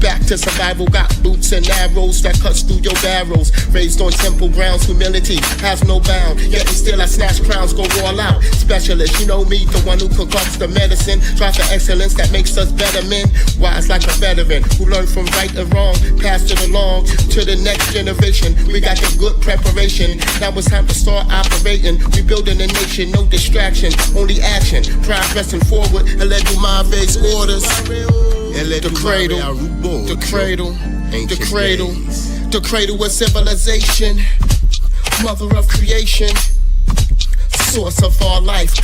Back to survival, got boots and arrows that cuts through your barrels. Raised on temple grounds, humility has no bound. Yet and still I snatch crowns, go all out. Specialist, you know me, the one who concocts the medicine. Strive for excellence that makes us better men. Wise like a veteran who learned from right and wrong. Passed it along to the next generation. We got the good preparation. Now it's time to start operating. We building a nation, no distraction, only action. Progressing forward, and let you my base orders. The cradle, the cradle, the cradle, the cradle of civilization, mother of creation, source of our life.